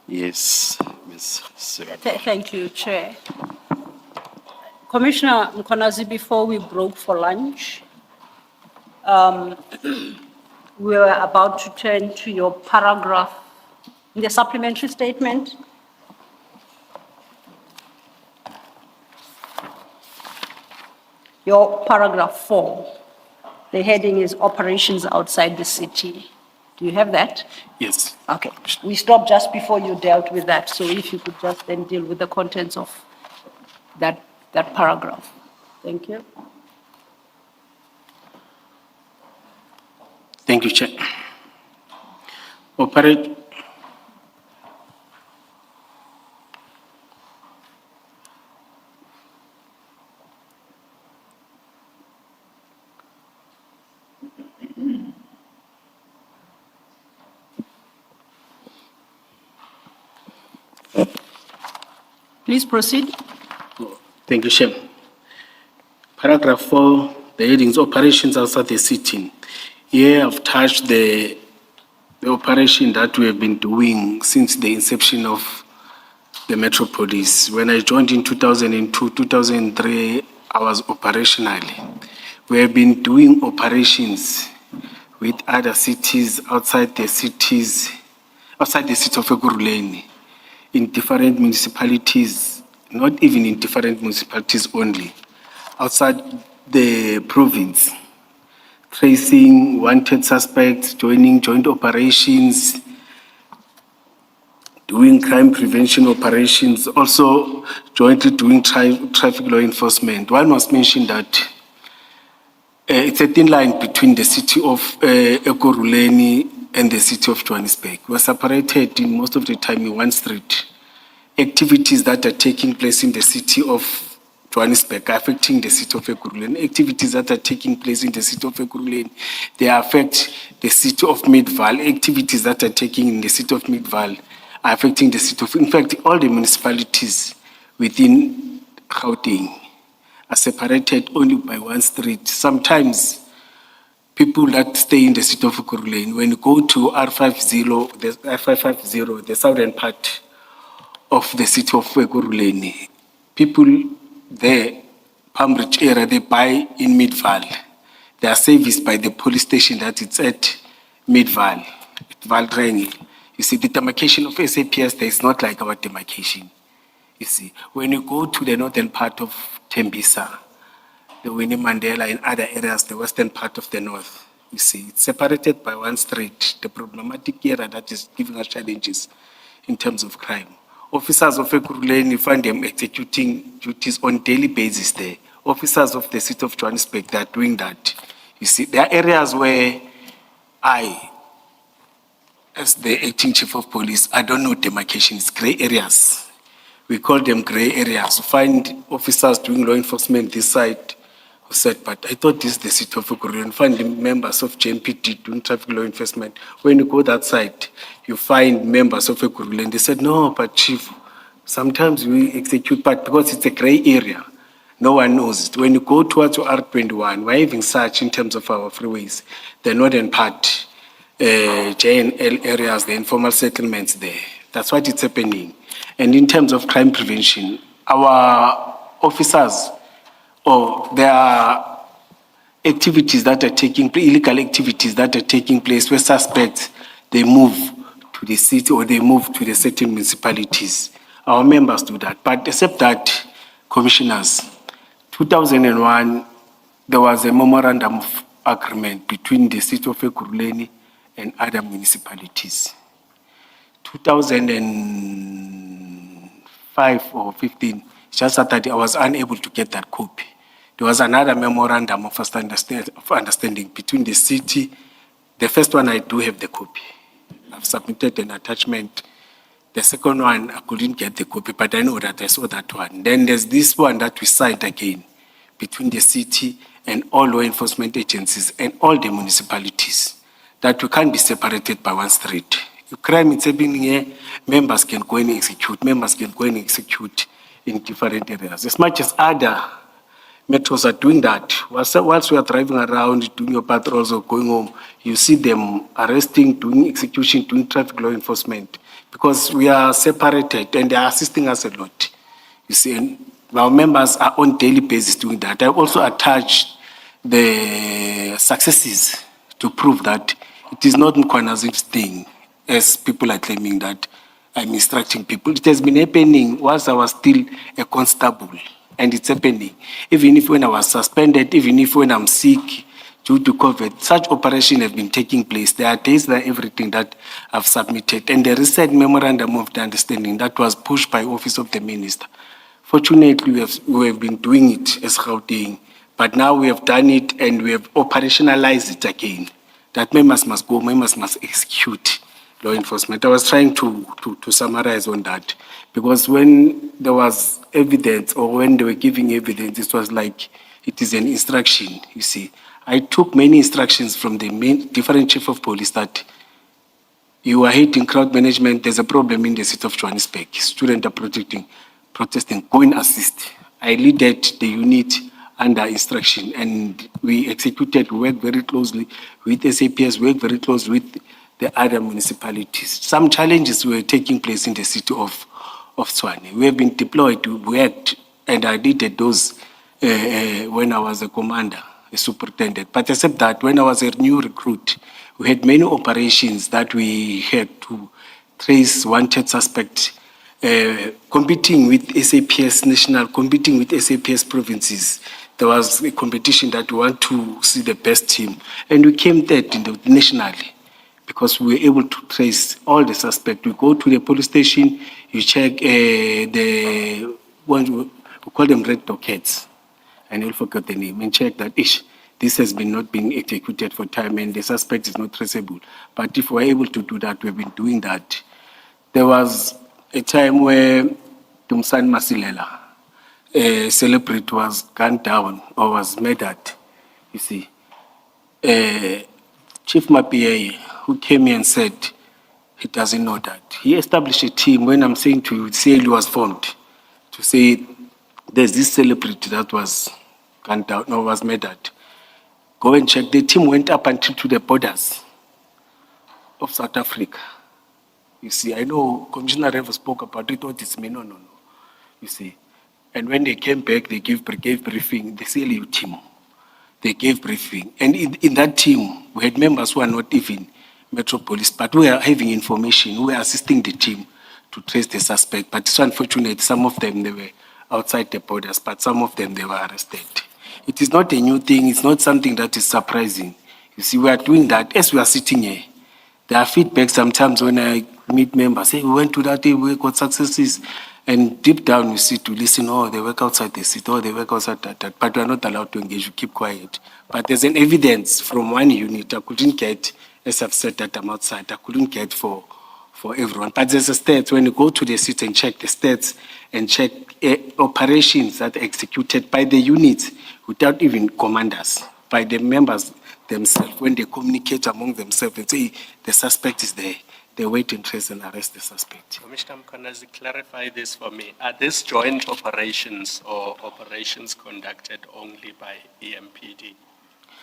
Yes, Ms. Soweto. Thank you, Chair. Commissioner Mkonazi, before we broke for lunch, we were about to turn to your paragraph in the supplementary statement. Your paragraph 4, the heading is operations outside the city. Do you have that? Yes. Okay, we stopped just before you dealt with that, so if you could just then deal with the contents of that paragraph. Thank you. Thank you, Chair. Operate. Please proceed. Thank you, Chair. Paragraph 4, the headings operations outside the city. Here I've touched the operation that we have been doing since the inception of the metropolis. When I joined in 2002, 2003, I was operational. We have been doing operations with other cities outside the city of Ekurhuleni, in different municipalities, not even in different municipalities only, outside the province, tracing wanted suspects, joining joint operations, doing crime prevention operations, also jointly doing traffic law enforcement. One must mention that it's a thin line between the city of Ekurhuleni and the city of Johannesburg. We're separated in most of the time in one street. Activities that are taking place in the city of Johannesburg are affecting the city of Ekurhuleni. Activities that are taking place in the city of Ekurhuleni, they affect the city of Midvaal. Activities that are taking in the city of Midvaal are affecting the city of, in fact, all the municipalities within Gauteng are separated only by one street. Sometimes people that stay in the city of Ekurhuleni, when you go to R50, the R550, the southern part of the city of Ekurhuleni, people there, Palm Ridge area, they buy in Midvaal. They are serviced by the police station that it's at Midvaal, at Valrengi. You see, the demarcation of SAPS there is not like our demarcation. You see, when you go to the northern part of Tembisa, the Winnie Mandela and other areas, the western part of the north, you see, it's separated by one street. The problematic area that is giving us challenges in terms of crime. Officers of Ekurhuleni, you find them executing duties on daily basis there. Officers of the city of Johannesburg, they are doing that. You see, there are areas where I, as the acting chief of police, I don't know demarcations, gray areas. We call them gray areas. You find officers doing law enforcement this side who said, but I thought this is the city of Ekurhuleni. You find the members of JMPD doing traffic law enforcement. When you go that side, you find members of Ekurhuleni. They said, no, but chief, sometimes we execute, but because it's a gray area, no one knows it. When you go towards R21, we're having such in terms of our freeways, the northern part, JNL areas, the informal settlements there. That's what it's happening. And in terms of crime prevention, our officers, there are activities that are taking place, illegal activities that are taking place where suspects, they move to the city or they move to the certain municipalities. Our members do that. But except that, commissioners, 2001, there was a memorandum of agreement between the city of Ekurhuleni and other municipalities. 2005 or 15, just that I was unable to get that copy. There was another memorandum of understanding between the city. The first one, I do have the copy. I've submitted an attachment. The second one, I couldn't get the copy, but I know that I saw that one. Then there's this one that we signed again between the city and all law enforcement agencies and all the municipalities, that we can't be separated by one street. If crime is happening here, members can go and execute, in different areas. As much as other metros are doing that, whilst we are driving around, doing your patrols or going home, you see them arresting, doing execution, doing traffic law enforcement. because we are separated and they are assisting us a lot. You see, and our members are on daily basis doing that. I also attached the successes to prove that it is not Nkwanazim's thing, as people are claiming that I'm instructing people. It has been happening whilst I was still a constable, and it's happening. Even if when I was suspended, even if when I'm sick due to COVID, such operations have been taking place. There are days that everything that I've submitted. And the recent memorandum of the understanding that was pushed by Office of the Minister. Fortunately, we have been doing it as Gauteng, but now we have done it and we have operationalized it again. That members must go, members must execute law enforcement. I was trying to summarize on that, because when there was evidence or when they were giving evidence, it was like it is an instruction, you see. I took many instructions from the different chief of police that you are hating crowd management, there's a problem in the city of Johannesburg. Students are protesting, go and assist. I leaded the unit under instruction and we executed, we worked very closely with SAPS, worked very closely with the other municipalities. Some challenges were taking place in the city of Tshwane. We have been deployed, we worked, and I did those when I was a commander, a superintendent. But except that, when I was a new recruit, we had many operations that we had to trace wanted suspects, competing with SAPS national, competing with SAPS provinces. There was a competition that we want to see the best team. And we came third nationally because we were able to trace all the suspects. We go to the police station, you check we call them red dockets, and you'll forget the name, and check that this has been not being executed for time and the suspect is not traceable. But if we're able to do that, we've been doing that. There was a time where Tumsan Masilela, a celebrity, was gunned down or was murdered, you see. Chief Mapiaye, who came here and said he doesn't know that. He established a team. When I'm saying to you, CLU was formed to say there's this celebrity that was gunned down or was murdered. Go and check. The team went up until to the borders of South Africa. You see, I know Commissioner Revo spoke about it, thought it's me. No. You see. And when they came back, they gave briefing, the CLU team. They gave briefing. And in that team, we had members who are not even Metropolis, but we are having information. We are assisting the team to trace the suspect. But it's unfortunate, some of them, they were outside the borders, but some of them, they were arrested. It is not a new thing. It's not something that is surprising. You see, we are doing that as we are sitting here. There are feedback sometimes when I meet members, say, we went to that day, we got successes. And deep down, we see to listen, they work outside the city, they work outside that. But we are not allowed to engage, we keep quiet. But there's an evidence from one unit I couldn't get, as I've said that I'm outside, I couldn't get for everyone. But there's a stats, when you go to the city and check the stats and check operations that are executed by the units without even commanders, by the members themselves, when they communicate among themselves and say the suspect is there, they wait and trace and arrest the suspect. Commissioner Mkonazi, clarify this for me. Are these joint operations or operations conducted only by EMPD?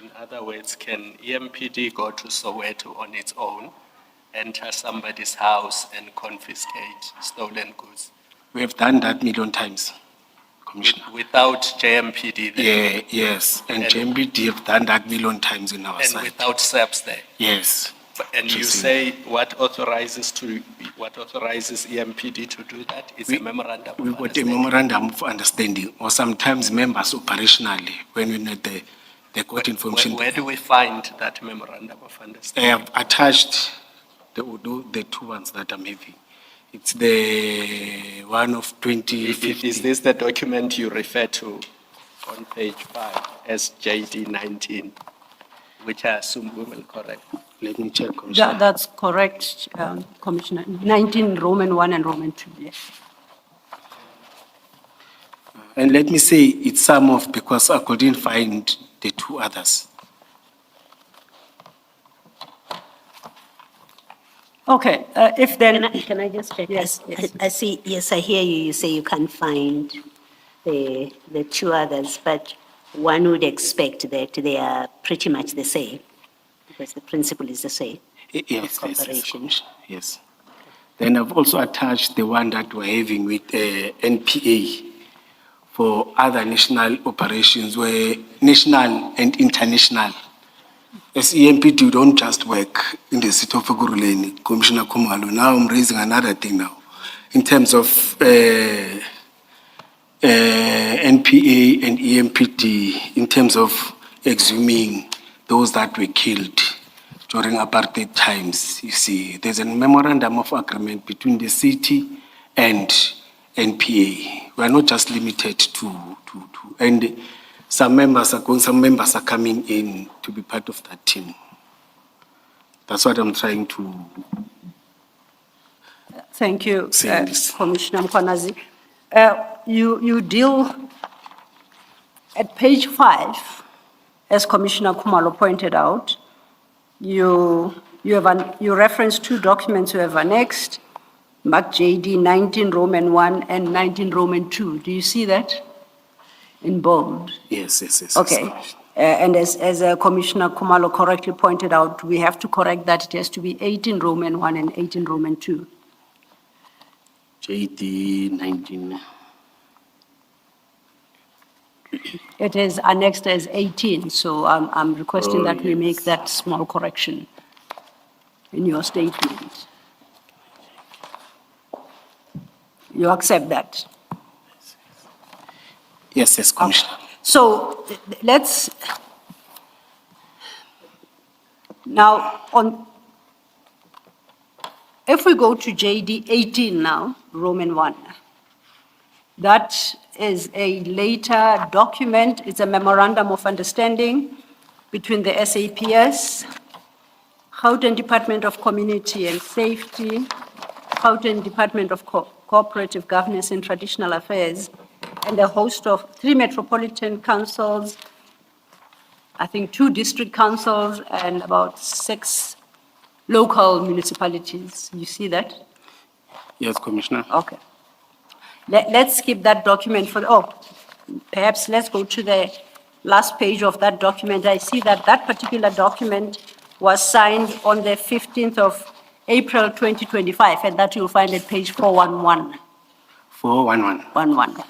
In other words, can EMPD go to Soweto on its own, enter somebody's house and confiscate stolen goods? We have done that million times, Commissioner. Without JMPD there? Yeah, yes, and JMPD have done that million times in our side. And without SAPS there? Yes. And you say what authorizes EMPD to do that? It's a memorandum of understanding. We got a understanding. memorandum of understanding, or sometimes members operationally, when we need the court information. Where do we find that memorandum of I understanding? have attached the two ones that I'm having. It's the one of 2015. Is this the document you refer to on page 5 as JD 19, which I assume we will correct? Let me check, Commissioner. That's correct, Commissioner. 19 Roman 1 and Roman 2, yes. And let me say it's some of, because I couldn't find the two others. Okay, if then. Can I just check? Yes, yes. I see, yes, I hear you. You say you can't find the two others, but one would expect that they are pretty much the same, because the principle is the same. Yes, Cooperation. yes. Then I've also attached the one that we're having with NPA for other national operations where national and international. As EMPD, we don't just work in the city of Ekurhuleni, Commissioner Khumalo. Now I'm raising another thing now in terms of NPA and EMPD, in terms of exhuming those that were killed during apartheid times. You see, there's a memorandum of agreement between the city and NPA. We are not just limited and some members are going, some members are coming in to be part of that team. That's what I'm trying to. Thank you, Say this. Commissioner Mkwanazi. You deal at page 5, as Commissioner Khumalo pointed out, you reference 2 documents you have annexed, marked JD 19 Roman 1 and 19 Roman 2. Do you see that in bold? Yes. Okay. And as Commissioner Khumalo correctly pointed out, we have to correct that. It has to be 18 Roman 1 and 18 Roman 2. JD 19. It is annexed as 18, so I'm requesting that we make that small correction in your statement. You accept that? Yes, Commissioner. So let's, now if we go to JD 18 now, Roman 1, that is a later document. It's a memorandum of understanding between the SAPS, Gauteng Department of Community and Safety, Gauteng Department of Cooperative Governance and Traditional Affairs, and a host of 3 metropolitan councils, I think 2 district councils, and about 6 local municipalities. You see that? Yes, Commissioner. Okay. Let's skip that document perhaps let's go to the last page of that document. I see that that particular document was signed on the 15th of April 2025, and that you'll find at page 411. 411. 11.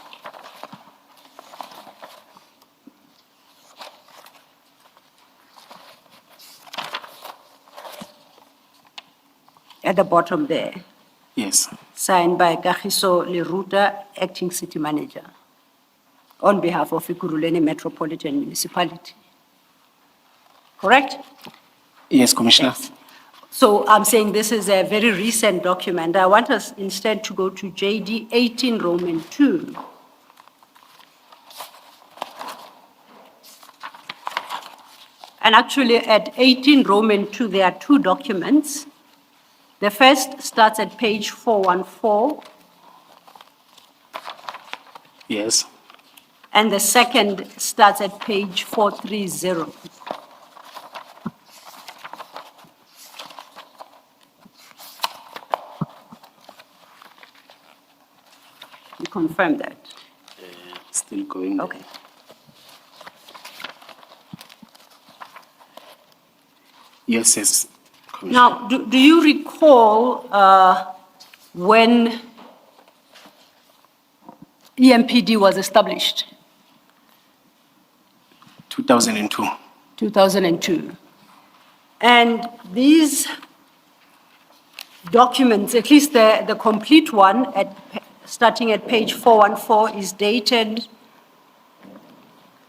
At the bottom there. Yes. Signed by Kagiso Leruta, Acting City Manager, on behalf of Ekurhuleni Metropolitan Municipality. Correct? Yes, Commissioner. Yes. So I'm saying this is a very recent document. I want us instead to go to JD 18 Roman 2. And actually at 18 Roman 2, there are 2 documents. The first starts at page 414. Yes. And the second starts at page 430. You confirm that? Still going. Okay. Yes. Now, do you recall when EMPD was established? 2002. 2002. And these documents, at least the complete one, starting at page 414, is dated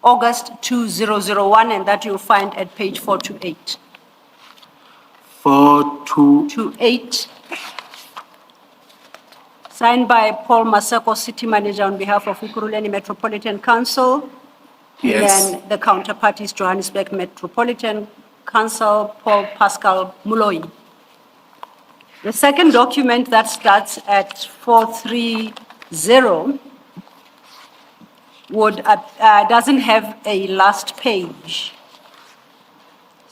August 2001, and that you'll find at page 428. 428. Signed by Paul Maseko, City Manager, on behalf of Ekurhuleni Metropolitan Council. Yes. And then the counterpart is Johannesburg Metropolitan Council, Paul Pascal Muloi. The second document that starts at 430 doesn't have a last page.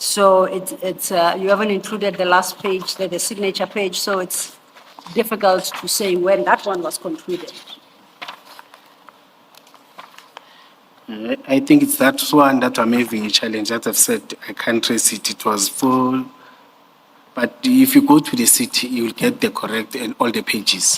So you haven't included the last page, the signature page, so it's difficult to say when that one was concluded. I think it's that one that I'm having a challenge. As I've said, I can't trace it. It was But if you go to the city, you will get the correct and all the pages.